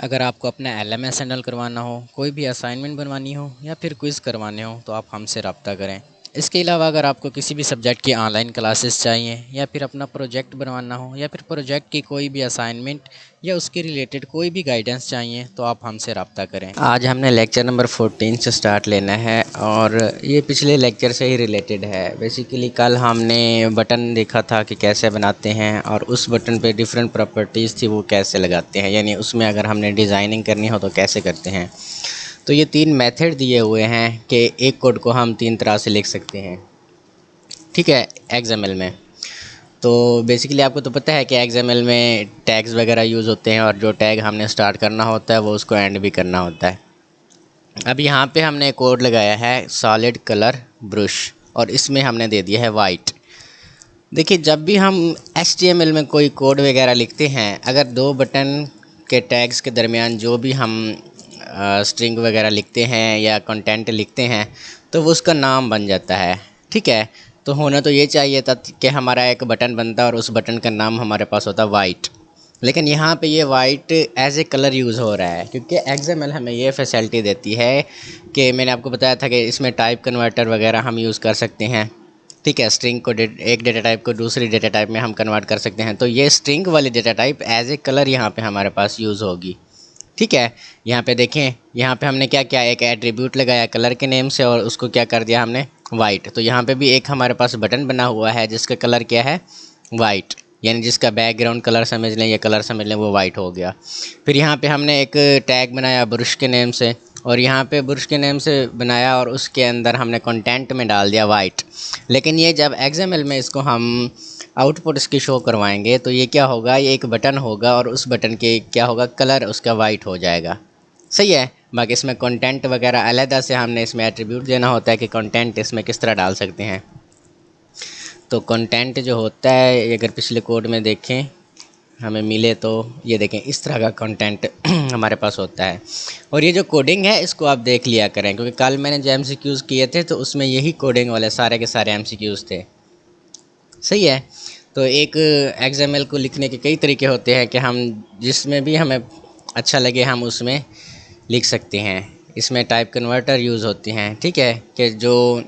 अगर आपको अपना LMS हैंडल करवाना हो, कोई भी असाइनमेंट बनवानी हो या फिर क्विज़ करवाने हो तो आप हमसे रब्ता करें। इसके अलावा अगर आपको किसी भी सब्जेक्ट की ऑनलाइन क्लासेस चाहिए या फिर अपना प्रोजेक्ट बनवाना हो या फिर प्रोजेक्ट की कोई भी असाइनमेंट या उसके रिलेटेड कोई भी गाइडेंस चाहिए तो आप हमसे रब्ता करें। आज हमने लेक्चर नंबर 14 से स्टार्ट लेना है और ये पिछले लेक्चर से ही रिलेटेड है। बेसिकली कल हमने बटन देखा था कि कैसे बनाते हैं और उस बटन पे डिफरेंट प्रॉपर्टीज़ थी वो कैसे लगाते हैं, यानी उसमें अगर हमने डिज़ाइनिंग करनी हो तो कैसे करते हैं। तो ये 3 मेथड दिए हुए हैं कि एक कोड को हम 3 तरह से लिख सकते हैं, ठीक है, XML में। तो बेसिकली आपको तो पता है कि XML में टैग्स वगैरह यूज़ होते हैं और जो टैग हमने स्टार्ट करना होता है वो उसको एंड भी करना होता है। अब यहाँ पे हमने कोड लगाया है सॉलिड कलर ब्रश और इसमें हमने दे दिया है वाइट। देखिए, जब भी हम HTML में कोई कोड वगैरह लिखते हैं, अगर दो बटन के टैग्स के दरमियान जो भी हम स्ट्रिंग वगैरह लिखते हैं या कंटेंट लिखते हैं तो वो उसका नाम बन जाता है, ठीक है। तो होना तो ये चाहिए था कि हमारा एक बटन बनता और उस बटन का नाम हमारे पास होता वाइट, लेकिन यहाँ पे ये white as a colour use हो रहा है क्योंकि XML हमें ये फैसिलिटी देती है कि मैंने आपको बताया था कि इसमें टाइप कन्वर्टर वगैरह हम यूज़ कर सकते हैं, ठीक है। स्ट्रिंग को एक डेटा टाइप को दूसरी डेटा टाइप में हम कन्वर्ट कर सकते हैं। तो ये स्ट्रिंग वाली data type as a colour यहाँ पे हमारे पास यूज़ होगी, ठीक है। यहाँ पे देखें, यहाँ पे हमने क्या किया, एक एट्रीब्यूट लगाया कलर के नेम से और उसको क्या कर दिया हमने वाइट। तो यहाँ पे भी एक हमारे पास बटन बना हुआ है जिसका कलर क्या है वाइट, यानी जिसका बैकग्राउंड कलर समझ लें या कलर समझ लें वो वाइट हो गया। फिर यहाँ पे हमने एक टैग बनाया ब्रश के नेम से और यहाँ पे ब्रश के नेम से बनाया और उसके अंदर हमने कंटेंट में डाल दिया वाइट। लेकिन ये जब XML में इसको हम आउटपुट इसकी शो करवाएंगे तो ये क्या होगा, ये एक बटन होगा और उस बटन के क्या होगा, कलर उसका वाइट हो जाएगा, सही है। बाकी इसमें कंटेंट वगैरह अलग से हमने इसमें एट्रीब्यूट देना होता है कि कंटेंट इसमें किस तरह डाल सकते हैं। तो कंटेंट जो होता है, अगर पिछले कोड में देखें हमें मिले तो ये देखें इस तरह का कंटेंट हमारे पास होता है। और ये जो कोडिंग है इसको आप देख लिया करें क्योंकि कल मैंने जो MCQs किए थे तो उसमें यही कोडिंग वाले सारे के सारे MCQs थे, सही है। तो एक XML को लिखने के कई तरीके होते हैं कि हम जिसमें भी हमें अच्छा लगे हम उसमें लिख सकते हैं। इसमें टाइप कन्वर्टर यूज़ होती हैं, ठीक है, कि जो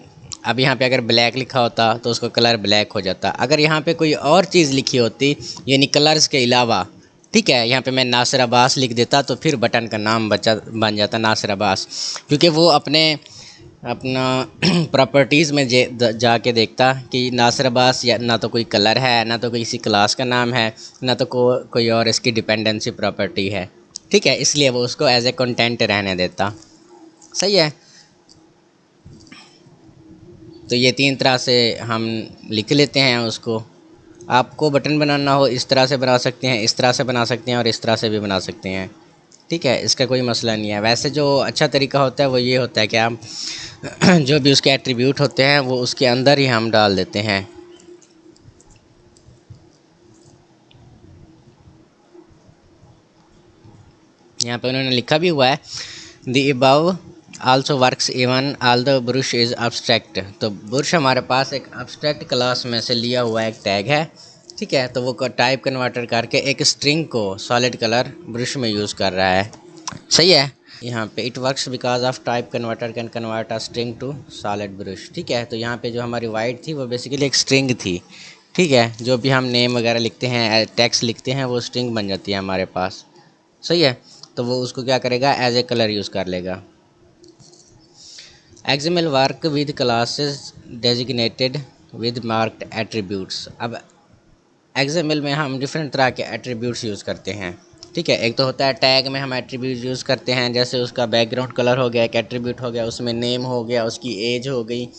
अब यहाँ पे अगर ब्लैक लिखा होता तो उसका कलर ब्लैक हो जाता। अगर यहाँ पे कोई और चीज़ लिखी होती यानी कलर्स के अलावा, ठीक है, यहाँ पे मैं नासिर अब्बास लिख देता तो फिर बटन का नाम बन जाता नासिर अब्बास, क्योंकि वो अपना प्रॉपर्टीज़ में जाके देखता कि नासिर अब्बास या ना तो कोई कलर है, ना तो किसी क्लास का नाम है, ना तो कोई और इसकी डिपेंडेंसी प्रॉपर्टी है, ठीक है। इसलिए वो उसको एज ए कंटेंट रहने देता, सही है। तो ये 3 तरह से हम लिख लेते हैं उसको। आपको बटन बनाना हो इस तरह से बना सकते हैं, इस तरह से बना सकते हैं और इस तरह से भी बना सकते हैं, ठीक है। इसका कोई मसला नहीं है। वैसे जो अच्छा तरीका होता है वो ये होता है कि हम जो भी उसके एट्रीब्यूट होते हैं वो उसके अंदर ही हम डाल देते हैं। यहाँ पे उन्होंने लिखा भी हुआ है the above also works even all the brush is abstract। तो ब्रश हमारे पास एक abstract क्लास में से लिया हुआ एक टैग है, ठीक है। तो वो टाइप कन्वर्टर करके एक स्ट्रिंग को सॉलिड कलर ब्रश में यूज़ कर रहा है, सही है। यहाँ पे it works because of type converter can convert a string to solid brush, ठीक है। तो यहाँ पे जो हमारी वाइट थी वो बेसिकली एक स्ट्रिंग थी, ठीक है। जो भी हम नेम वगैरह लिखते हैं, टेक्स्ट लिखते हैं, वो स्ट्रिंग बन जाती है हमारे पास, सही है। तो वो उसको क्या करेगा, एज ए कलर यूज़ कर लेगा। XML work with classes designated with marked attributes. अब XML में हम डिफरेंट तरह के एट्रीब्यूट्स यूज़ करते हैं, ठीक है। एक तो होता है टैग में हम एट्रीब्यूट यूज़ करते हैं, जैसे उसका बैकग्राउंड कलर हो गया एक एट्रीब्यूट हो गया, उसमें नेम हो गया, उसकी एज हो गई,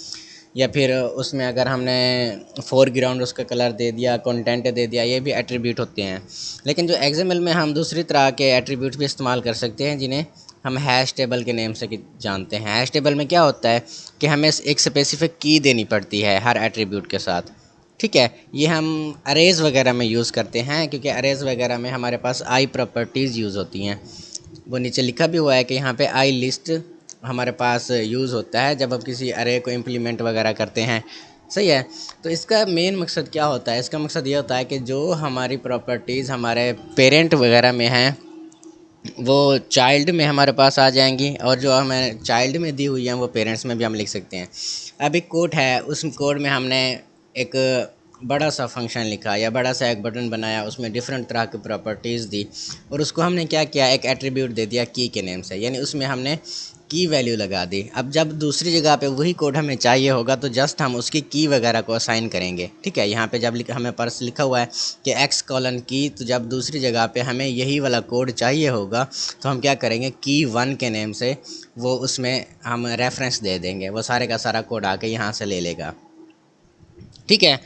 या फिर उसमें अगर हमने फोरग्राउंड उसका कलर दे दिया, कंटेंट दे दिया, ये भी एट्रीब्यूट होते हैं। लेकिन जो XML में हम दूसरी तरह के एट्रीब्यूट भी इस्तेमाल कर सकते हैं जिन्हें हम हैश टेबल के नेम से जानते हैं। हैश टेबल में क्या होता है कि हमें एक स्पेसिफिक की देनी पड़ती है हर एट्रीब्यूट के साथ, ठीक है। ये हम अरेज़ वगैरह में यूज़ करते हैं क्योंकि अरेज़ वगैरह में हमारे पास आई प्रॉपर्टीज़ यूज़ होती हैं। वो नीचे लिखा भी हुआ है कि यहाँ पे आई लिस्ट हमारे पास यूज़ होता है जब आप किसी अरे को इम्प्लीमेंट वगैरह करते हैं, सही है। तो इसका मेन मकसद क्या होता है, इसका मकसद ये होता है कि जो हमारी प्रॉपर्टीज़ हमारे पेरेंट वगैरह में हैं वो चाइल्ड में हमारे पास आ जाएंगी, और जो हमें चाइल्ड में दी हुई हैं वो पेरेंट्स में भी हम लिख सकते हैं। अब एक कोड है, उस कोड में हमने एक बड़ा सा फंक्शन लिखा या बड़ा सा एक बटन बनाया, उसमें डिफरेंट तरह की प्रॉपर्टीज़ दी, और उसको हमने क्या किया, एक एट्रीब्यूट दे दिया की के नेम से, यानी उसमें हमने की वैल्यू लगा दी। अब जब दूसरी जगह पे वही कोड हमें चाहिए होगा तो जस्ट हम उसकी की वगैरह को असाइन करेंगे। ठीक है, यहाँ पे जब हमें पर्स लिखा हुआ है कि एक्स कॉलन की, तो जब दूसरी जगह पे हमें यही वाला कोड चाहिए होगा तो हम क्या करेंगे, की वन के नेम से वो उसमें हम रेफरेंस दे देंगे, वो सारे का सारा कोड आके यहाँ से ले लेगा। ठीक है,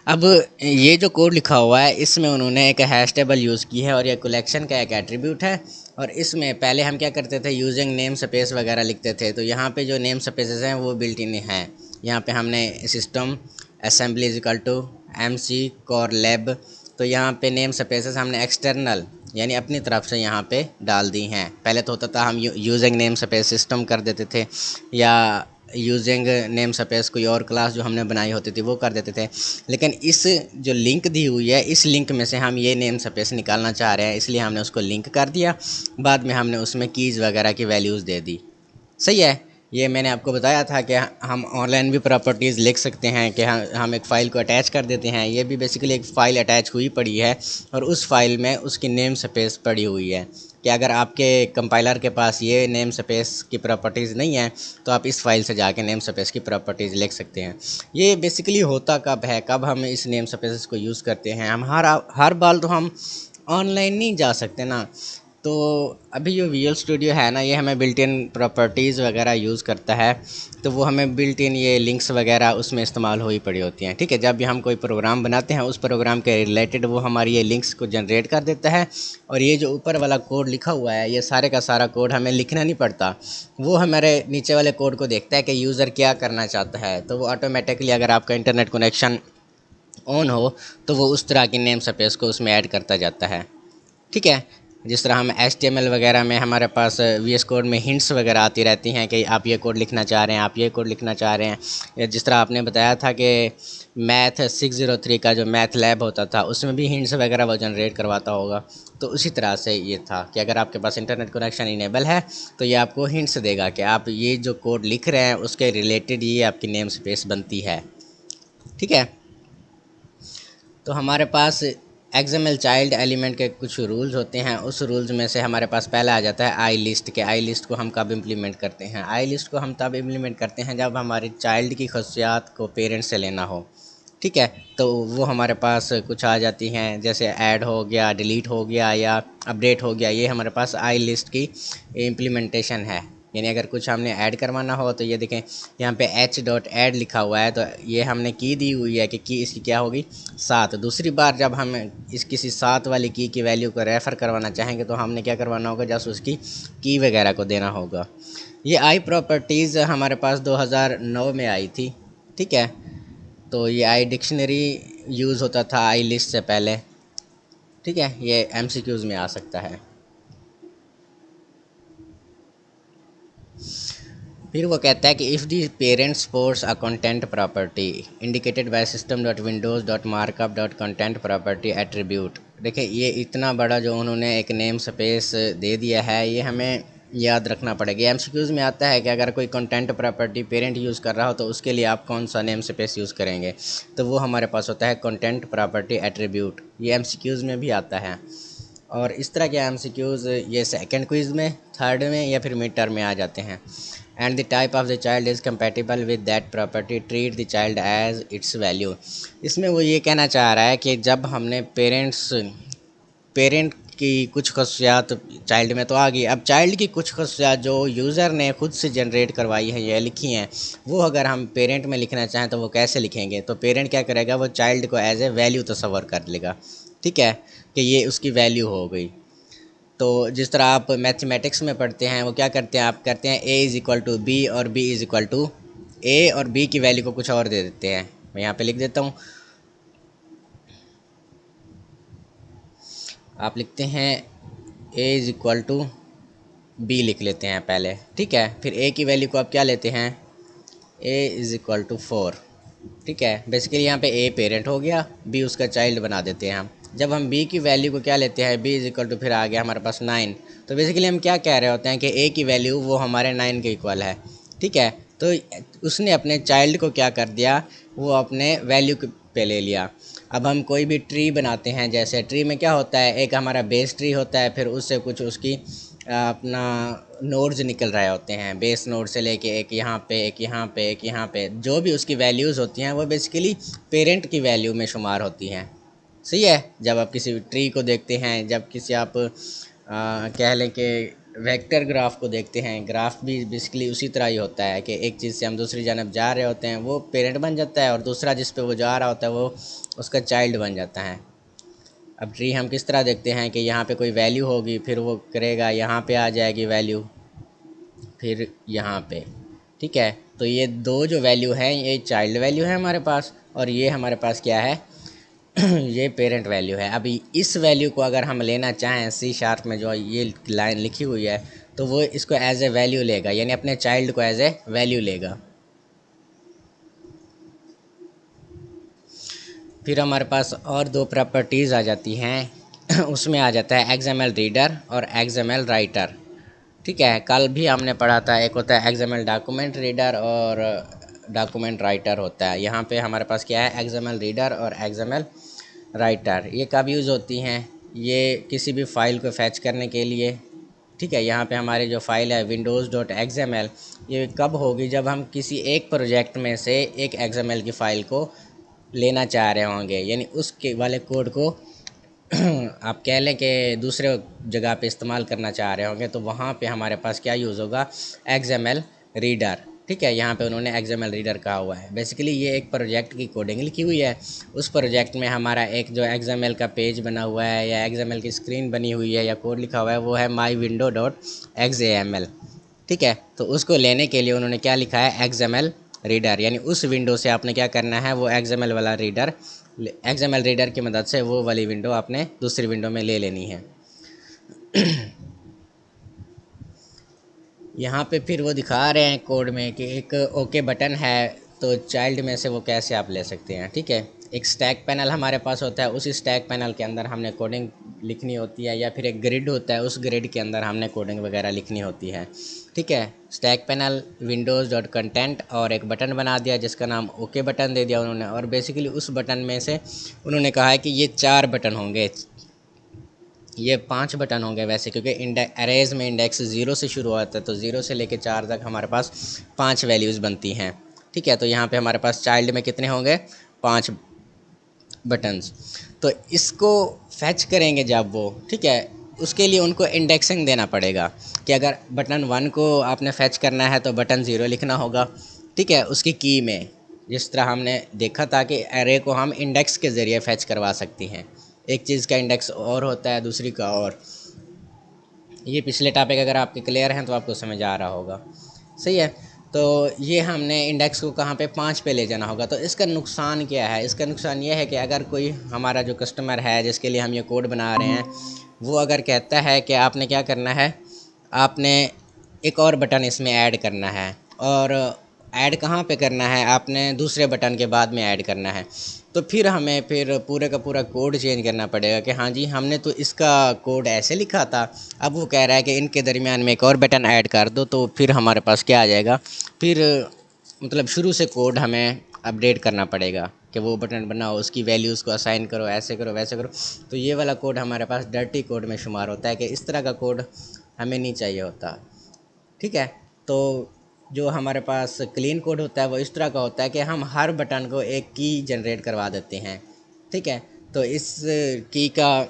अब ये जो कोड लिखा हुआ है इसमें उन्होंने एक हैश टेबल यूज़ की है, और ये कलेक्शन का एक एट्रीब्यूट है। और इसमें पहले हम क्या करते थे, यूजिंग नेम स्पेस वगैरह लिखते थे, तो यहाँ पे जो नेम स्पेसेस हैं वो बिल्ट इन हैं। यहाँ पे हमने system assembly is equal to M C core lab, तो यहाँ पे नेम स्पेसेस हमने एक्सटर्नल यानी अपनी तरफ से यहाँ पे डाल दी हैं। पहले तो होता था हम यूजिंग नेम स्पेस सिस्टम कर देते थे, या यूजिंग नेम स्पेस कोई और क्लास जो हमने बनाई होती थी वो कर देते थे। लेकिन इस जो लिंक दी हुई है, इस लिंक में से हम ये नेम स्पेस निकालना चाह रहे हैं, इसलिए हमने उसको लिंक कर दिया। बाद में हमने उसमें कीज़ वगैरह की वैल्यूज़ दे दी। सही है, ये मैंने आपको बताया था कि हम ऑनलाइन भी प्रॉपर्टीज़ लिख सकते हैं कि हम एक फ़ाइल को अटैच कर देते हैं। ये भी बेसिकली एक फ़ाइल अटैच हुई पड़ी है, और उस फाइल में उसकी नेम स्पेस पड़ी हुई है कि अगर आपके कंपाइलर के पास ये नेम स्पेस की प्रॉपर्टीज़ नहीं है तो आप इस फाइल से जाके नेम स्पेस की प्रॉपर्टीज़ लिख सकते हैं। ये बेसिकली होता कब है, कब हम इस नेम स्पेस को यूज़ करते हैं, हम हर बार तो हम ऑनलाइन नहीं जा सकते ना। तो अभी जो विजुअल स्टूडियो है ना, ये हमें बिल्ट इन प्रॉपर्टीज़ वगैरह यूज़ करता है, तो वो हमें बिल्ट इन ये लिंक्स वगैरह उसमें इस्तेमाल हुई पड़ी होती हैं। ठीक है, जब भी हम कोई प्रोग्राम बनाते हैं उस प्रोग्राम के रिलेटेड वो हमारी ये लिंक्स को जनरेट कर देता है, और ये जो ऊपर वाला कोड लिखा हुआ है ये सारे का सारा कोड हमें लिखना नहीं पड़ता, वो हमारे नीचे वाले कोड को देखता है कि यूज़र क्या करना चाहता है, तो वो ऑटोमेटिकली अगर आपका इंटरनेट कनेक्शन ऑन हो तो वो उस तरह की नेम स्पेस को उसमें ऐड करता जाता है। ठीक है, जिस तरह हम HTML वगैरह में हमारे पास VS कोड में हिंट्स वगैरह आती रहती हैं कि आप ये कोड लिखना चाह रहे हैं, आप ये कोड लिखना चाह रहे हैं, या जिस तरह आपने बताया था कि मैथ 603 का जो मैथ लैब होता था उसमें भी हिंट्स वगैरह वो जनरेट करवाता होगा, तो उसी तरह से ये था कि अगर आपके पास इंटरनेट कनेक्शन इनेबल है तो ये आपको हिंट्स देगा कि आप ये जो कोड लिख रहे हैं उसके रिलेटेड ये आपकी नेम स्पेस बनती है। ठीक है, तो हमारे पास XML चाइल्ड एलिमेंट के कुछ रूल्स होते हैं, उस रूल्स में से हमारे पास पहला आ जाता है आई लिस्ट के। आई लिस्ट को हम कब इम्प्लीमेंट करते हैं, आई लिस्ट को हम तब इम्प्लीमेंट करते हैं जब हमारे चाइल्ड की खसूसियात को पेरेंट्स से लेना हो। ठीक है, तो वो हमारे पास कुछ आ जाती हैं, जैसे ऐड हो गया, डिलीट हो गया, या अपडेट हो गया, ये हमारे पास आई लिस्ट की इम्प्लीमेंटेशन है। यानी अगर कुछ हमने ऐड करवाना हो तो ये देखें यहाँ पे h.add लिखा हुआ है, तो ये हमने की दी हुई है कि की इसकी क्या होगी, 7। दूसरी बार जब हम इस किसी 7 वाली की वैल्यू को रेफ़र करवाना चाहेंगे तो हमने क्या करवाना होगा, जस्ट उसकी की वगैरह को देना होगा। ये आई प्रॉपर्टीज़ हमारे पास 2009 में आई थी। ठीक है, तो ये आई डिक्शनरी यूज़ होता था आई लिस्ट से पहले। ठीक है, ये MCQs में आ सकता है। फिर वो कहता है कि if the parent supports a content property indicated by system dot Windows dot markup dot content property attribute. देखिए, ये इतना बड़ा जो उन्होंने एक नेम स्पेस दे दिया है ये हमें याद रखना पड़ेगा। MCQs में आता है कि अगर कोई कंटेंट प्रॉपर्टी पेरेंट यूज़ कर रहा हो तो उसके लिए आप कौन सा नेम स्पेस यूज़ करेंगे, तो वो हमारे पास होता है कंटेंट प्रॉपर्टी एट्रीब्यूट। ये MCQs में भी आता है, और इस तरह के MCQs ये सेकंड क्विज़ में, थर्ड में, या फिर मिड टर्म में आ जाते हैं। And the type of the child is compatible with that property, treat the child as its value. इसमें वो ये कहना चाह रहा है कि जब हमने पेरेंट की कुछ खसूसियात चाइल्ड में तो आ गई, अब चाइल्ड की कुछ खसूसियात जो यूज़र ने खुद से जनरेट करवाई हैं या लिखी हैं, वो अगर हम पेरेंट में लिखना चाहें तो वो कैसे लिखेंगे, तो पेरेंट क्या करेगा, वो चाइल्ड को एज ए वैल्यू तस्वर कर लेगा। ठीक है, कि ये उसकी वैल्यू हो गई। तो जिस तरह आप मैथमेटिक्स में पढ़ते हैं वो क्या करते हैं, आप करते हैं a is equal to B और b is equal to A, और b की वैल्यू को कुछ और दे देते हैं। मैं यहाँ पे लिख देता हूँ, आप लिखते हैं a is equal to B लिख लेते हैं पहले। ठीक है, फिर a की वैल्यू को आप क्या लेते हैं, a इज़ इक्वल टू 4। ठीक है, बेसिकली यहाँ पे a पेरेंट हो गया, b उसका चाइल्ड बना देते हैं हम। जब हम b की वैल्यू को क्या लेते हैं, b इज़ इक्वल टू फिर आ गया हमारे पास 9, तो बेसिकली हम क्या कह रहे होते हैं कि ए की वैल्यू वो हमारे 9 के इक्वल है, ठीक है। तो उसने अपने चाइल्ड को क्या कर दिया, वो अपने वैल्यू पे ले लिया। अब हम कोई भी ट्री बनाते हैं, जैसे ट्री में क्या होता है, एक हमारा बेस ट्री होता है, फिर उससे कुछ उसकी अपना नोड्स निकल रहे होते हैं, बेस नोड से लेके एक यहाँ पे, एक यहाँ पे, एक यहाँ पे, जो भी उसकी वैल्यूज़ होती हैं वो बेसिकली पेरेंट की वैल्यू में शुमार होती हैं। सही है। जब आप किसी ट्री को देखते हैं, जब किसी आप कह लें कि वेक्टर ग्राफ को देखते हैं, ग्राफ भी बेसिकली उसी तरह ही होता है कि एक चीज़ से हम दूसरी जानब जा रहे होते हैं, वो पेरेंट बन जाता है, और दूसरा जिस पे वो जा रहा होता है वो उसका चाइल्ड बन जाता है। अब ट्री हम किस तरह देखते हैं कि यहाँ पे कोई वैल्यू होगी, फिर वो करेगा, यहाँ पे आ जाएगी वैल्यू, फिर यहाँ पे, ठीक है। तो ये दो जो वैल्यू हैं ये चाइल्ड वैल्यू है हमारे पास, और ये हमारे पास क्या है ये पेरेंट वैल्यू है। अभी इस वैल्यू को अगर हम लेना चाहें C# में जो ये लाइन लिखी हुई है, तो वो इसको एज ए वैल्यू लेगा, यानी अपने चाइल्ड को एज ए वैल्यू लेगा। फिर हमारे पास और दो प्रॉपर्टीज़ आ जाती हैं उसमें आ जाता है XML रीडर और XML राइटर, ठीक है। कल भी हमने पढ़ा था, एक होता है XML डॉक्यूमेंट रीडर और डॉक्यूमेंट राइटर होता है। यहाँ पे हमारे पास क्या है, XML रीडर और XML राइटर। ये कब यूज़ होती हैं, ये किसी भी फ़ाइल को फैच करने के लिए, ठीक है। यहाँ पे हमारी जो फ़ाइल है windows.xml, ये कब होगी, जब हम किसी एक प्रोजेक्ट में से एक XML की फ़ाइल को लेना चाह रहे होंगे, यानी उसके वाले कोड को आप कह लें कि दूसरे जगह पे इस्तेमाल करना चाह रहे होंगे, तो वहाँ पे हमारे पास क्या यूज़ होगा, XML रीडर, ठीक है। यहाँ पे उन्होंने XML रीडर कहा हुआ है। बेसिकली ये एक प्रोजेक्ट की कोडिंग लिखी हुई है, उस प्रोजेक्ट में हमारा एक जो XML का पेज बना हुआ है या XML की स्क्रीन बनी हुई है या कोड लिखा हुआ है, वो है mywindow.xaml, ठीक है। तो उसको लेने के लिए उन्होंने क्या लिखा है, XML रीडर, यानी उस विंडो से आपने क्या करना है, वो XML वाला रीडर, XML रीडर की मदद से वो वाली विंडो आपने दूसरी विंडो में ले लेनी है। यहाँ पे फिर वो दिखा रहे हैं कोड में कि एक ओके बटन है, तो चाइल्ड में से वो कैसे आप ले सकते हैं, ठीक है। एक स्टैक पैनल हमारे पास होता है, उस स्टैक पैनल के अंदर हमने कोडिंग लिखनी होती है, या फिर एक ग्रिड होता है, उस ग्रिड के अंदर हमने कोडिंग वगैरह लिखनी होती है, ठीक है। स्टैक पैनल windows.content और एक बटन बना दिया जिसका नाम ओके बटन दे दिया उन्होंने, और बेसिकली उस बटन में से उन्होंने कहा है कि ये 4 बटन होंगे, ये 5 बटन होंगे वैसे, क्योंकि अरेज में इंडेक्स 0 से शुरू होता है, तो 0 से लेकर 4 तक हमारे पास 5 वैल्यूज़ बनती हैं, ठीक है। तो यहाँ पे हमारे पास चाइल्ड में कितने होंगे, 5 बटन्स। तो इसको फैच करेंगे जब वो, ठीक है, उसके लिए उनको इंडेक्सिंग देना पड़ेगा कि अगर बटन 1 को आपने फैच करना है तो बटन 0 लिखना होगा, ठीक है, उसकी की में। जिस तरह हमने देखा था कि एरे को हम इंडेक्स के ज़रिए फैच करवा सकती हैं, एक चीज़ का इंडेक्स और होता है दूसरी का और। ये पिछले टॉपिक अगर आपके क्लियर हैं तो आपको समझ आ रहा होगा, सही है। तो ये हमने इंडेक्स को कहाँ पे, 5 पे ले जाना होगा। तो इसका नुकसान क्या है, इसका नुकसान ये है कि अगर कोई हमारा जो कस्टमर है जिसके लिए हम ये कोड बना रहे हैं, वो अगर कहता है कि आपने क्या करना है, आपने एक और बटन इसमें ऐड करना है, और ऐड कहाँ पे करना है, आपने दूसरे बटन के बाद में ऐड करना है, तो फिर हमें फिर पूरे का पूरा कोड चेंज करना पड़ेगा कि हाँ जी हमने तो इसका कोड ऐसे लिखा था, अब वो कह रहा है कि इनके दरमियान में एक और बटन ऐड कर दो, तो फिर हमारे पास क्या आ जाएगा, फिर मतलब शुरू से कोड हमें अपडेट करना पड़ेगा कि वो बटन बनाओ, उसकी वैल्यूज़ को असाइन करो, ऐसे करो वैसे करो। तो ये वाला कोड हमारे पास डर्टी कोड में शुमार होता है कि इस तरह का कोड हमें नहीं चाहिए होता, ठीक है। तो जो हमारे पास क्लीन कोड होता है वो इस तरह का होता है कि हम हर बटन को एक की जनरेट करवा देते हैं, ठीक है। तो इस की का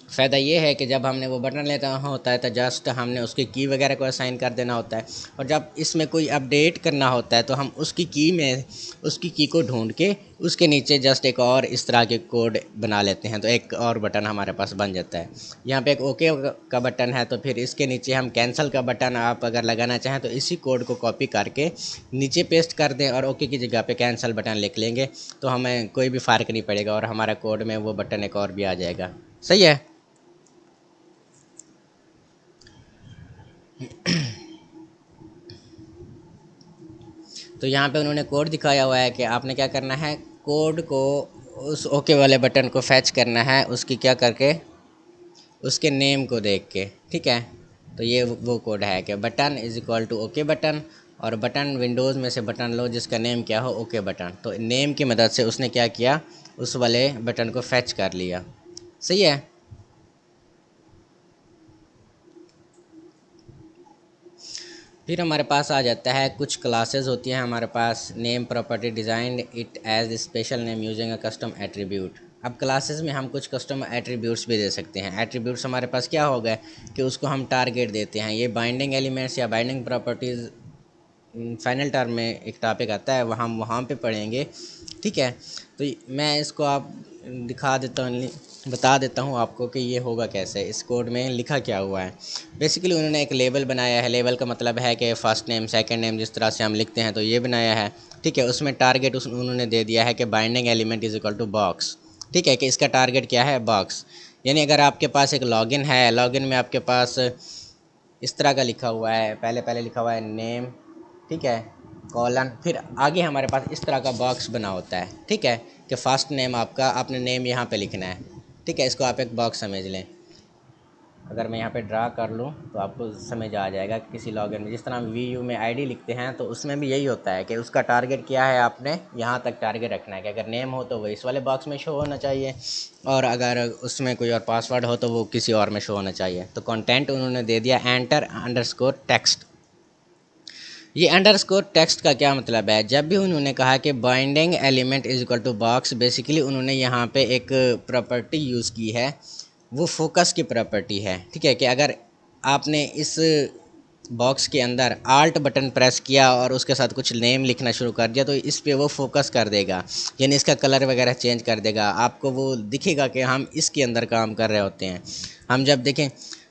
फ़ायदा ये है कि जब हमने वो बटन लेता होता है तो जस्ट हमने उसकी की वगैरह को असाइन कर देना होता है, और जब इसमें कोई अपडेट करना होता है तो हम उसकी की में उसकी की को ढूंढ के उसके नीचे जस्ट एक और इस तरह के कोड बना लेते हैं, तो एक और बटन हमारे पास बन जाता है। यहाँ पे एक ओके का बटन है, तो फिर इसके नीचे हम कैंसिल का बटन आप अगर लगाना चाहें तो इसी कोड को कॉपी करके नीचे पेस्ट कर दें और ओके की जगह पे कैंसिल बटन लिख लेंगे, तो हमें कोई भी फ़र्क नहीं पड़ेगा और हमारा कोड में वो बटन एक और भी आ जाएगा, सही है। तो यहाँ पे उन्होंने कोड दिखाया हुआ है कि आपने क्या करना है, कोड को उस ओके वाले बटन को फैच करना है, उसकी क्या करके, उसके नेम को देख के, ठीक है। तो ये वो कोड है कि button is equal to okay button, और बटन विंडोज़ में से बटन लो जिसका नेम क्या हो ओके बटन। तो नेम की मदद से उसने क्या किया, उस वाले बटन को फैच कर लिया। सही है। फिर हमारे पास आ जाता है कुछ क्लासेस होती हैं हमारे पास, name property design it as special name using a custom attribute. अब क्लासेस में हम कुछ कस्टम एट्रीब्यूट्स भी दे सकते हैं। एट्रीब्यूट्स हमारे पास क्या हो गए कि उसको हम टारगेट देते हैं। ये बाइंडिंग एलिमेंट्स या बाइंडिंग प्रॉपर्टीज़ फाइनल टर्म में एक टॉपिक आता है, वहाँ हम वहाँ पे पढ़ेंगे। ठीक है, तो मैं इसको आप दिखा देता हूँ, बता देता हूँ आपको कि ये होगा कैसे, इस कोड में लिखा क्या हुआ है। बेसिकली उन्होंने एक लेबल बनाया है। लेबल का मतलब है कि फ़र्स्ट नेम सेकंड नेम जिस तरह से हम लिखते हैं, तो ये बनाया है। ठीक है, उसमें टारगेट उन्होंने दे दिया है कि binding element is equal to box. ठीक है, कि इसका टारगेट क्या है, बॉक्स। यानी अगर आपके पास एक लॉगिन है, लॉगिन में आपके पास इस तरह का लिखा हुआ है, पहले पहले लिखा हुआ है नेम, ठीक है, कॉलन, फिर आगे हमारे पास इस तरह का बॉक्स बना होता है। ठीक है, कि फर्स्ट नेम आपका, आपने नेम यहाँ पे लिखना है। ठीक है, इसको आप एक बॉक्स समझ लें। अगर मैं यहाँ पे ड्रा कर लूँ तो आपको समझ आ जाएगा कि किसी लॉगिन में जिस तरह हम वी यू में आईडी लिखते हैं, तो उसमें भी यही होता है कि उसका टारगेट क्या है, आपने यहाँ तक टारगेट रखना है कि अगर नेम हो तो वो इस वाले बॉक्स में शो होना चाहिए, और अगर उसमें कोई और पासवर्ड हो तो वो किसी और में शो होना चाहिए। तो कंटेंट उन्होंने दे दिया एंटर अंडरस्कोर टेक्स्ट। ये अंडरस्कोर टेक्स्ट का क्या मतलब है, जब भी उन्होंने कहा कि binding element is equal to box, basically उन्होंने यहाँ पे एक प्रॉपर्टी यूज़ की है, वो फोकस की प्रॉपर्टी है। ठीक है, कि अगर आपने इस बॉक्स के अंदर आल्ट बटन प्रेस किया और उसके साथ कुछ नेम लिखना शुरू कर दिया, तो इस पे वो फोकस कर देगा, यानी इसका कलर वगैरह चेंज कर देगा। आपको वो दिखेगा कि हम इसके अंदर काम कर रहे होते हैं। हम जब देखें,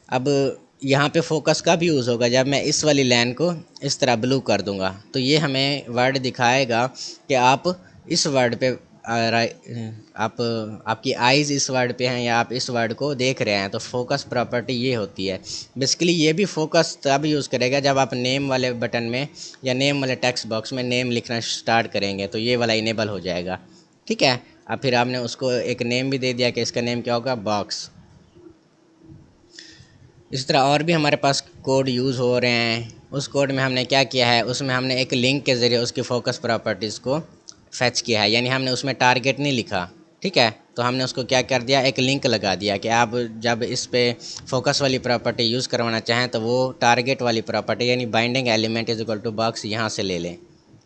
अब यहाँ पे फोकस कब यूज़ होगा, जब मैं इस वाली लाइन को इस तरह ब्लू कर दूंगा, तो ये हमें वर्ड दिखाएगा कि आप इस वर्ड पे आप आपकी आइज़ इस वर्ड पे हैं या आप इस वर्ड को देख रहे हैं। तो फोकस प्रॉपर्टी ये होती है। बेसिकली ये भी फोकस तब यूज़ करेगा जब आप नेम वाले बटन में या नेम वाले टेक्स्ट बॉक्स में नेम लिखना स्टार्ट करेंगे, तो ये वाला इनेबल हो जाएगा। ठीक है, अब फिर आपने उसको एक नेम भी दे दिया कि इसका नेम क्या होगा, बॉक्स। इस तरह और भी हमारे पास कोड यूज़ हो रहे हैं। उस कोड में हमने क्या किया है, उसमें हमने एक लिंक के ज़रिए उसकी फ़ोकस प्रॉपर्टीज़ को फैच किया है, यानी हमने उसमें टारगेट नहीं लिखा। ठीक है, तो हमने उसको क्या कर दिया, एक लिंक लगा दिया कि आप जब इस पे फोकस वाली प्रॉपर्टी यूज़ करवाना चाहें तो वो टारगेट वाली प्रॉपर्टी यानी binding element is equal to box यहाँ से ले लें।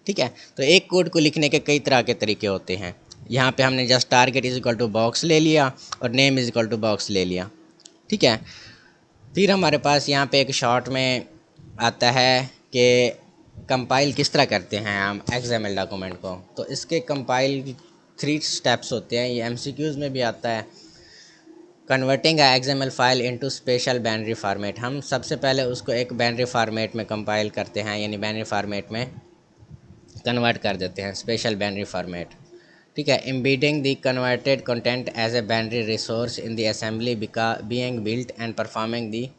ठीक है, तो एक कोड को लिखने के कई तरह के तरीके होते हैं। यहाँ पे हमने just target is equal to box ले लिया और name is equal to box ले लिया। ठीक है, फिर हमारे पास यहाँ पे एक शॉर्ट में आता है कि कंपाइल किस तरह करते हैं हम XML डॉक्यूमेंट को। तो इसके कंपाइल 3 स्टेप्स होते हैं, ये MCQs में भी आता है। Converting a XML file into special binary format, हम सबसे पहले उसको एक बाइनरी फार्मेट में कंपाइल करते हैं, यानी बाइनरी फार्मेट में कन्वर्ट कर देते हैं, स्पेशल बाइनरी फार्मेट। ठीक है, embedding the converted content as a binary resource in the assembly being built and performing the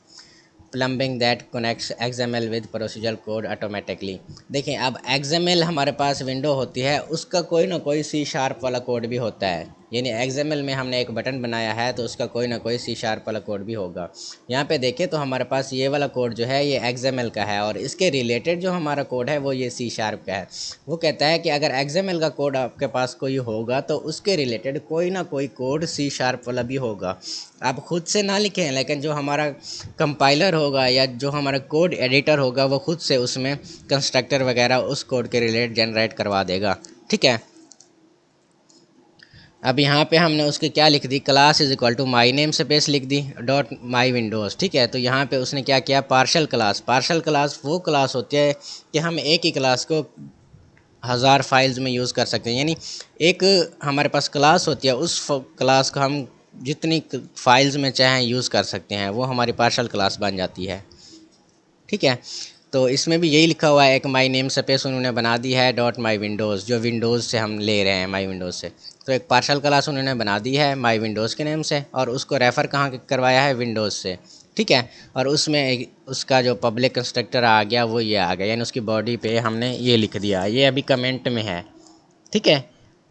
plumbing that connects XML with procedure code automatically. देखिए, अब XML हमारे पास window होती है, उसका कोई ना कोई C# वाला कोड भी होता है। यानी XML में हमने एक बटन बनाया है तो उसका कोई ना कोई C# वाला कोड भी होगा। यहाँ पे देखें तो हमारे पास ये वाला कोड जो है ये XML का है, और इसके रिलेटेड जो हमारा कोड है वो ये C# का है। वो कहता है कि अगर XML का कोड आपके पास कोई होगा तो उसके रिलेटेड कोई ना कोई कोड C# वाला भी होगा। आप खुद से ना लिखें, लेकिन जो हमारा कंपाइलर होगा या जो हमारा कोड एडिटर होगा वो खुद से उसमें कंस्ट्रक्टर वगैरह उस कोड के रिलेटेड जनरेट करवा देगा। ठीक है, अब यहाँ पे हमने उसके क्या लिख दी, class is equal to my name space लिख दी डॉट माई विंडोज़। ठीक है, तो यहाँ पे उसने क्या किया, पार्शल क्लास। पार्शल क्लास वो क्लास होती है कि हम एक ही क्लास को 1000 फाइल्स में यूज़ कर सकते हैं। यानी एक हमारे पास क्लास होती है, उस क्लास को हम जितनी फाइल्स में चाहें यूज़ कर सकते हैं, वो हमारी पार्शल क्लास बन जाती है। ठीक है, तो इसमें भी यही लिखा हुआ है, एक माई नेम स्पेस उन्होंने बना दी है डॉट माई विंडोज़, जो विंडोज़ से हम ले रहे हैं, माई विंडोज़ से। तो एक पार्शल क्लास उन्होंने बना दी है माई विंडोज़ के नेम से, और उसको रेफ़र कहाँ करवाया है, विंडोज़ से। ठीक है, और उसमें उसका जो पब्लिक कंस्ट्रक्टर आ गया वो ये आ गया, यानी उसकी बॉडी पे हमने ये लिख दिया, ये अभी कमेंट में है। ठीक है,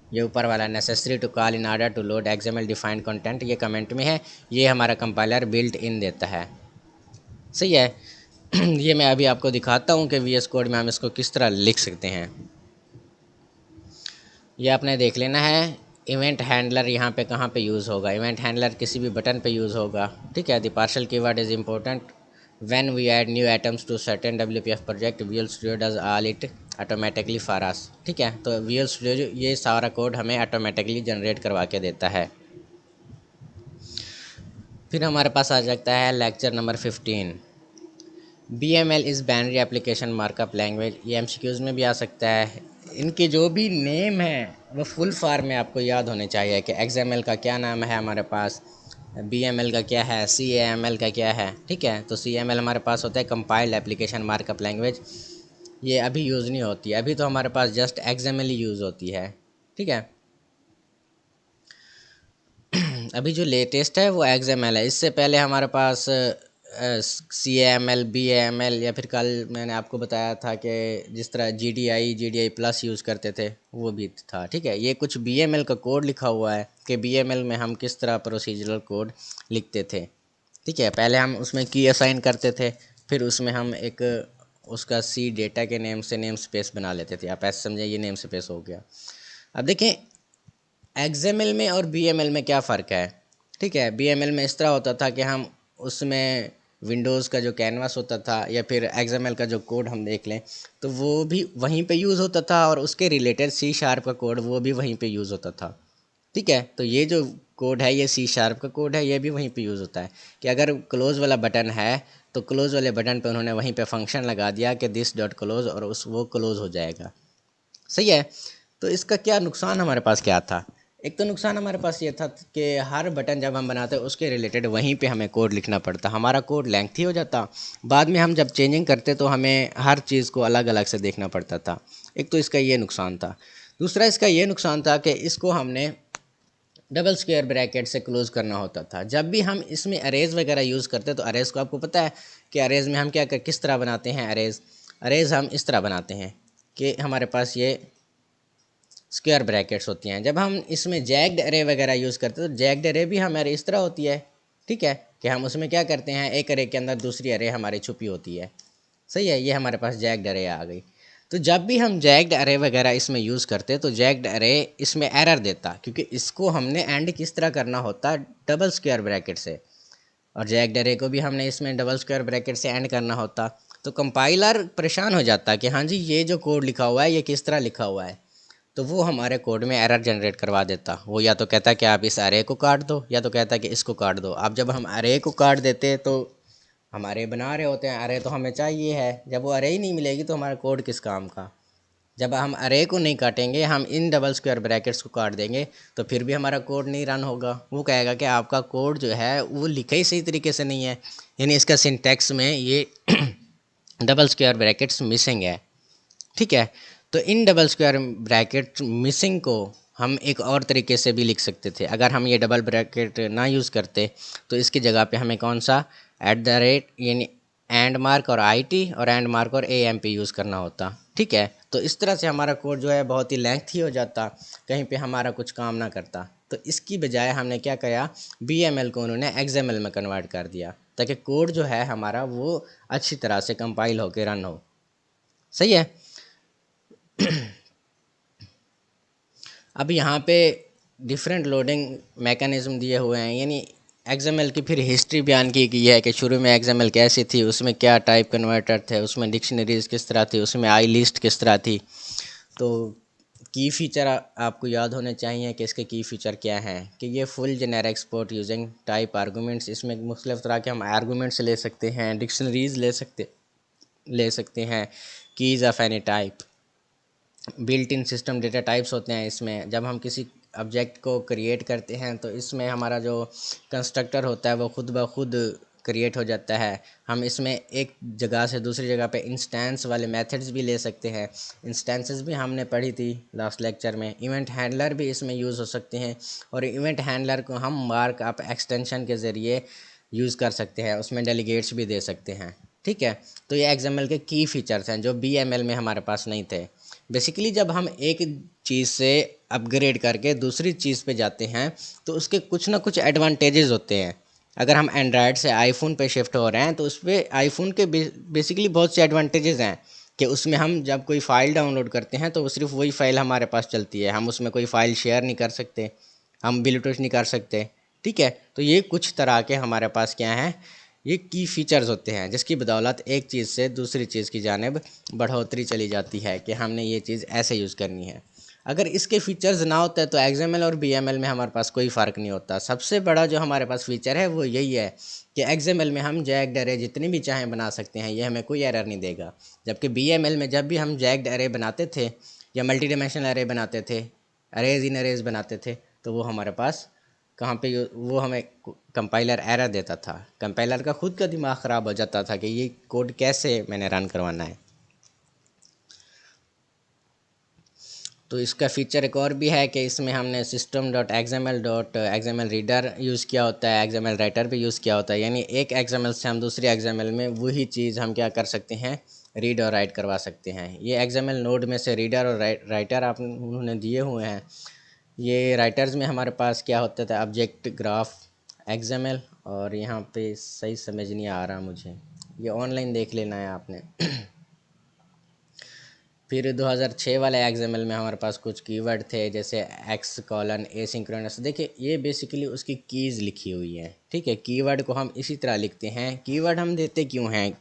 ये ऊपर वाला necessary to call in order to load XML defined content, ये कमेंट में है, ये हमारा कंपाइलर बिल्ट इन देता है। सही है। ये मैं अभी आपको दिखाता हूँ कि VS कोड में हम इसको किस तरह लिख सकते हैं। ये आपने देख लेना है। इवेंट हैंडलर यहाँ पे कहाँ पे यूज़ होगा, इवेंट हैंडलर किसी भी बटन पे यूज़ होगा। ठीक है, the partial keyword is important when we add new items to certain WPF project visual studio does all it automatically for us. ठीक है, तो विजुअल स्टूडियो ये सारा कोड हमें ऑटोमेटिकली जनरेट करवा के देता है। फिर हमारे पास आ जाता है lecture number 15, BML is binary application markup language. ये MCQs में भी आ सकता है। इनके जो भी नेम है वो फुल फॉर्म में आपको याद होने चाहिए कि XML का क्या नाम है हमारे पास, BML का क्या है, CAML का क्या है। ठीक है, तो CAML हमारे पास होता है कंपाइल्ड एप्लीकेशन मार्कअप लैंग्वेज। ये अभी यूज़ नहीं होती है, अभी तो हमारे पास जस्ट XML ही यूज़ होती है। ठीक है, अभी जो लेटेस्ट है वो XML है। इससे पहले हमारे पास CAML, BAML या फिर कल मैंने आपको बताया था कि जिस तरह GDI प्लस यूज़ करते थे वो भी था। ठीक है, ये कुछ BML का कोड लिखा हुआ है कि BML में हम किस तरह प्रोसीजरल कोड लिखते थे। ठीक है, पहले हम उसमें की असाइन करते थे, फिर उसमें हम एक उसका C डेटा के नेम से नेम स्पेस बना लेते थे। आप ऐसे समझे, ये नेम स्पेस हो गया। अब देखें XML में और BML में क्या फ़र्क है। ठीक है, BML में इस तरह होता था कि हम उसमें विंडोज़ का जो कैनवास होता था या फिर XML का जो कोड हम देख लें तो वो भी वहीं पे यूज़ होता था और उसके रिलेटेड C# का कोड वो भी वहीं पे यूज़ होता था। ठीक है, तो ये जो कोड है ये C# का कोड है, ये भी वहीं पे यूज़ होता है कि अगर क्लोज़ वाला बटन है तो क्लोज़ वाले बटन पे उन्होंने वहीं पे फंक्शन लगा दिया कि दिस डॉट क्लोज़ और उस वो क्लोज़ हो जाएगा। सही है, तो इसका क्या नुकसान हमारे पास क्या था। एक तो नुकसान हमारे पास ये था कि हर बटन जब हम बनाते उसके रिलेटेड वहीं पे हमें कोड लिखना पड़ता, हमारा कोड लेंथी हो जाता। बाद में हम जब चेंजिंग करते तो हमें हर चीज़ को अलग अलग से देखना पड़ता था। एक तो इसका ये नुकसान था। दूसरा इसका ये नुकसान था कि इसको हमने डबल स्क्वायर ब्रैकेट से क्लोज़ करना होता था। जब भी हम इसमें अरेज़ वगैरह यूज़ करते तो अरेज़ को आपको पता है कि अरेज़ में हम किस तरह बनाते हैं। अरेज़ हम इस तरह बनाते हैं कि हमारे पास ये स्क्वायर ब्रैकेट्स होती हैं। जब हम इसमें जैक्ड अरे वगैरह यूज़ करते हैं तो जैक्ड अरे भी हमारे इस तरह होती है। ठीक है, कि हम उसमें क्या करते हैं, एक अरे के अंदर दूसरी अरे हमारी छुपी होती है। सही है, ये हमारे पास जैक्ड अरे आ गई। तो जब भी हम जैक्ड अरे वगैरह इसमें यूज़ करते तो जैक्ड अरे इसमें एरर देता, क्योंकि इसको हमने एंड किस तरह करना होता, डबल स्क्वायर ब्रैकेट से। और जैक्ड अरे को भी हमने इसमें डबल स्क्वायर ब्रैकेट से एंड करना होता। तो कंपाइलर परेशान हो जाता कि हाँ जी ये जो कोड लिखा हुआ है ये किस तरह लिखा हुआ है। तो वो हमारे कोड में एरर जनरेट करवा देता। वो या तो कहता कि आप इस अरे को काट दो या तो कहता कि इसको काट दो। अब जब हम अरे को काट देते तो हम अरे बना रहे होते हैं, अरे तो हमें चाहिए है। जब वो अरे ही नहीं मिलेगी तो हमारा कोड किस काम का। जब हम अरे को नहीं काटेंगे, हम इन डबल स्क्वायर ब्रैकेट्स को काट देंगे तो फिर भी हमारा कोड नहीं रन होगा। वो कहेगा कि आपका कोड जो है वो लिखा ही सही तरीके से नहीं है, यानी इसका सिंटैक्स में ये डबल स्क्वायर ब्रैकेट्स मिसिंग है। ठीक है, तो in double square bracket missing को हम एक और तरीके से भी लिख सकते थे। अगर हम ये डबल ब्रैकेट ना यूज़ करते तो इसकी जगह पे हमें कौन सा एट द रेट यानी एंड मार्क और IT और एंड मार्क और AMP यूज़ करना होता। ठीक है, तो इस तरह से हमारा कोड जो है बहुत ही लेंथी हो जाता, कहीं पे हमारा कुछ काम ना करता। तो इसकी बजाय हमने क्या किया, BML को उन्होंने XML में कन्वर्ट कर दिया ताकि कोड जो है हमारा वो अच्छी तरह से कंपाइल होकर रन हो। सही है। अब यहाँ पे डिफरेंट लोडिंग मैकेनिज़्म दिए हुए हैं, यानी XML की फिर हिस्ट्री बयान की गई है कि शुरू में XML कैसी थी, उसमें क्या टाइप कन्वर्टर थे, उसमें डिक्शनरीज किस तरह थी, उसमें आई लिस्ट किस तरह थी। तो की फ़ीचर आपको याद होने चाहिए कि इसके की फ़ीचर क्या हैं, कि ये full generic export using type arguments. इसमें मुख्तलिफ़ तरह के हम आर्गूमेंट्स ले सकते हैं, डिक्शनरीज ले सकते हैं, keys of any type, built in system data types होते हैं इसमें। जब हम किसी ऑब्जेक्ट को क्रिएट करते हैं तो इसमें हमारा जो कंस्ट्रक्टर होता है वो खुद ब खुद क्रिएट हो जाता है। हम इसमें एक जगह से दूसरी जगह पे इंस्टेंस वाले मेथड्स भी ले सकते हैं। इंस्टेंसेस भी हमने पढ़ी थी लास्ट लेक्चर में। इवेंट हैंडलर भी इसमें यूज़ हो सकते हैं और इवेंट हैंडलर को हम मार्कअप एक्सटेंशन के ज़रिए यूज़ कर सकते हैं, उसमें डेलीगेट्स भी दे सकते हैं। ठीक है, तो ये XML के की फ़ीचर्स हैं जो BML में हमारे पास नहीं थे। बेसिकली जब हम एक चीज़ से अपग्रेड करके दूसरी चीज़ पे जाते हैं तो उसके कुछ ना कुछ एडवांटेजेस होते हैं। अगर हम एंड्रॉयड से आईफोन पे शिफ्ट हो रहे हैं तो उस पर आईफोन के बेसिकली बहुत से एडवांटेजेस हैं कि उसमें हम जब कोई फ़ाइल डाउनलोड करते हैं तो सिर्फ वही फ़ाइल हमारे पास चलती है, हम उसमें कोई फ़ाइल शेयर नहीं कर सकते, हम ब्लूटूथ नहीं कर सकते। ठीक है, तो ये कुछ तरह के हमारे पास क्या हैं, ये की फ़ीचर्स होते हैं जिसकी बदौलत एक चीज़ से दूसरी चीज़ की जानिब बढ़ोतरी चली जाती है कि हमने ये चीज़ ऐसे यूज़ करनी है। अगर इसके फीचर्स ना होते तो एक्सएमएल और बीएमएल में हमारे पास कोई फ़र्क नहीं होता। सबसे बड़ा जो हमारे पास फ़ीचर है वो यही है कि एक्सएमएल में हम जैक्ड अरे जितनी भी चाहें बना सकते हैं, ये हमें कोई एरर नहीं देगा। जबकि बीएमएल में जब भी हम जैक्ड अरे बनाते थे या मल्टी डायमेंशनल अरे बनाते थे, अरेज इन अरेज बनाते थे, तो वो हमारे पास कहाँ पे वो हमें कंपाइलर एरर देता था। कंपाइलर का खुद का दिमाग ख़राब हो जाता था कि ये कोड कैसे मैंने रन करवाना है। तो इसका फ़ीचर एक और भी है कि इसमें हमने system.xml रीडर यूज़ किया होता है, XML राइटर भी यूज़ किया होता है। यानी एक XML से हम दूसरी XML में वही चीज़ हम क्या कर सकते हैं, रीड और राइट करवा सकते हैं। ये XML नोड में से रीडर और राइटर आप उन्होंने दिए हुए हैं। ये राइटर्स में हमारे पास क्या होता था, ऑब्जेक्ट ग्राफ XML, और यहाँ पे सही समझ नहीं आ रहा मुझे, ये ऑनलाइन देख लेना है आपने। फिर 2006 वाले एक्सएमएल में हमारे पास कुछ कीवर्ड थे जैसे x:\a। देखिए ये बेसिकली उसकी कीज़ लिखी हुई है। ठीक है, कीवर्ड को हम इसी तरह लिखते हैं। कीवर्ड हम देते क्यों हैं,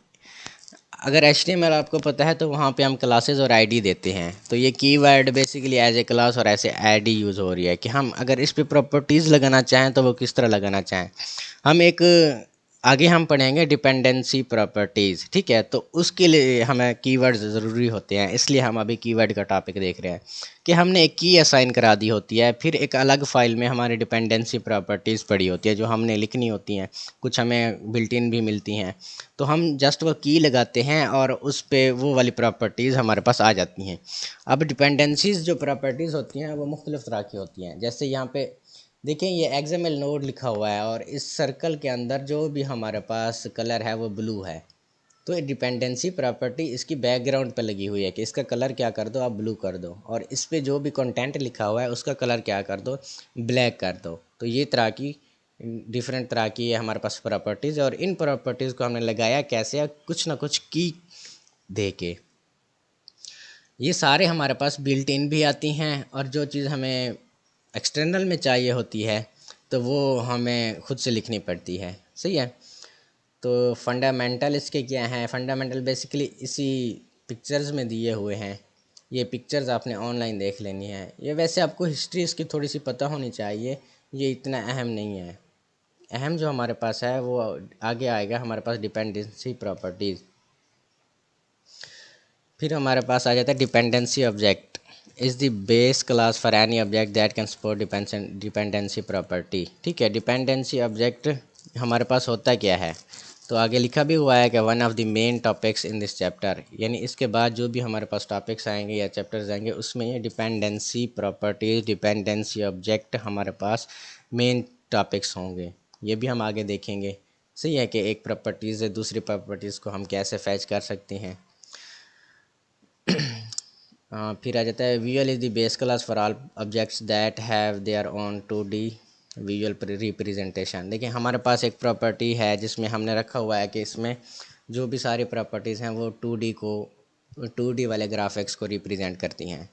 अगर HTML आपको पता है तो वहाँ पे हम क्लासेस और आईडी देते हैं। तो ये keyword basically as a class और ऐसे आईडी यूज़ हो रही है कि हम अगर इस पे प्रॉपर्टीज़ लगाना चाहें तो वो किस तरह लगाना चाहें। हम एक आगे हम पढ़ेंगे डिपेंडेंसी प्रॉपर्टीज़। ठीक है, तो उसके लिए हमें कीवर्ड्स ज़रूरी होते हैं, इसलिए हम अभी कीवर्ड का टॉपिक देख रहे हैं कि हमने एक की असाइन करा दी होती है, फिर एक अलग फ़ाइल में हमारी डिपेंडेंसी प्रॉपर्टीज़ पड़ी होती है जो हमने लिखनी होती हैं, कुछ हमें बिल्ट इन भी मिलती हैं। तो हम जस्ट वो की लगाते हैं और उस पे वो वाली प्रॉपर्टीज़ हमारे पास आ जाती हैं। अब डिपेंडेंसीज़ जो प्रॉपर्टीज़ होती हैं वो मुख्तलिफ़ तरह की होती हैं। जैसे यहाँ पे देखें ये XML नोड लिखा हुआ है और इस सर्कल के अंदर जो भी हमारे पास कलर है वो ब्लू है। तो ये डिपेंडेंसी प्रॉपर्टी इसकी बैकग्राउंड पे लगी हुई है कि इसका कलर क्या कर दो, आप ब्लू कर दो, और इस पे जो भी कंटेंट लिखा हुआ है उसका कलर क्या कर दो, ब्लैक कर दो। तो ये तरह की डिफरेंट तरह की है हमारे पास प्रॉपर्टीज़, और इन प्रॉपर्टीज़ को हमने लगाया कैसे, कुछ ना कुछ की दे के। ये सारे हमारे पास बिल्ट इन भी आती हैं, और जो चीज़ हमें एक्सटर्नल में चाहिए होती है तो वो हमें खुद से लिखनी पड़ती है। सही है, तो फंडामेंटल इसके क्या हैं, फंडामेंटल बेसिकली इसी पिक्चर्स में दिए हुए हैं। ये पिक्चर्स आपने ऑनलाइन देख लेनी है। ये वैसे आपको हिस्ट्री इसकी थोड़ी सी पता होनी चाहिए, ये इतना अहम नहीं है। अहम जो हमारे पास है वो आगे आएगा हमारे पास डिपेंडेंसी प्रॉपर्टीज़। फिर हमारे पास आ जाता है dependency object is the base class for any object that can support dependency property. ठीक है, डिपेंडेंसी ऑब्जेक्ट हमारे पास होता क्या है, तो आगे लिखा भी हुआ है कि one of the main topics in this chapter, यानी इसके बाद जो भी हमारे पास टॉपिक्स आएंगे या चैप्टर्स आएंगे उसमें ये डिपेंडेंसी प्रॉपर्टीज़, डिपेंडेंसी ऑब्जेक्ट हमारे पास मेन टॉपिक्स होंगे। ये भी हम आगे देखेंगे। सही है कि एक प्रॉपर्टीज़ से दूसरी प्रॉपर्टीज़ को हम कैसे फैच कर सकते हैं। फिर आ जाता है visual is the base class for all objects that have their own 2D visual representation. देखिए हमारे पास एक प्रॉपर्टी है जिसमें हमने रखा हुआ है कि इसमें जो भी सारी प्रॉपर्टीज़ हैं वो 2D वाले ग्राफिक्स को रिप्रेजेंट करती हैं।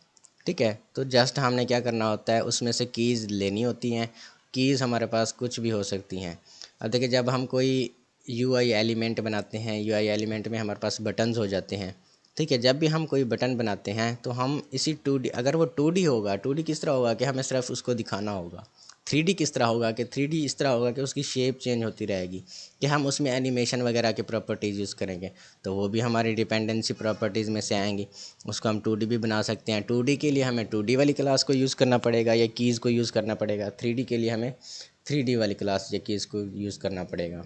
ठीक है, तो जस्ट हमने क्या करना होता है, उसमें से कीज़ लेनी होती हैं। कीज़ हमारे पास कुछ भी हो सकती हैं। अब देखिए जब हम कोई UI एलिमेंट बनाते हैं, UI एलिमेंट में हमारे पास बटन्स हो जाते हैं। ठीक है, जब भी हम कोई बटन बनाते हैं तो हम इसी 2D, अगर वो 2D होगा, 2D किस तरह होगा कि हमें सिर्फ उसको दिखाना होगा। 3D किस तरह होगा कि 3D इस तरह होगा कि उसकी शेप चेंज होती रहेगी, कि हम उसमें एनिमेशन वगैरह के प्रॉपर्टीज़ यूज़ करेंगे, तो वो भी हमारी डिपेंडेंसी प्रॉपर्टीज़ में से आएंगी। उसको हम 2D भी बना सकते हैं। 2D के लिए हमें 2D वाली क्लास को यूज़ करना पड़ेगा या कीज़ को यूज़ करना पड़ेगा। 3D के लिए हमें 3D वाली क्लास या कीज़ को यूज़ करना पड़ेगा।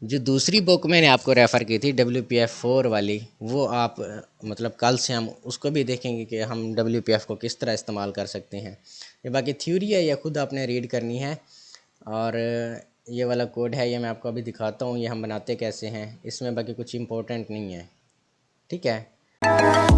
जो दूसरी बुक मैंने आपको रेफ़र की थी WPF4 वाली, वो आप मतलब कल से हम उसको भी देखेंगे कि हम WPF को किस तरह इस्तेमाल कर सकते हैं। ये बाकी थ्योरी है, ये खुद आपने रीड करनी है। और ये वाला कोड है, ये मैं आपको अभी दिखाता हूँ, ये हम बनाते कैसे हैं। इसमें बाकी कुछ इम्पोर्टेंट नहीं है। ठीक है।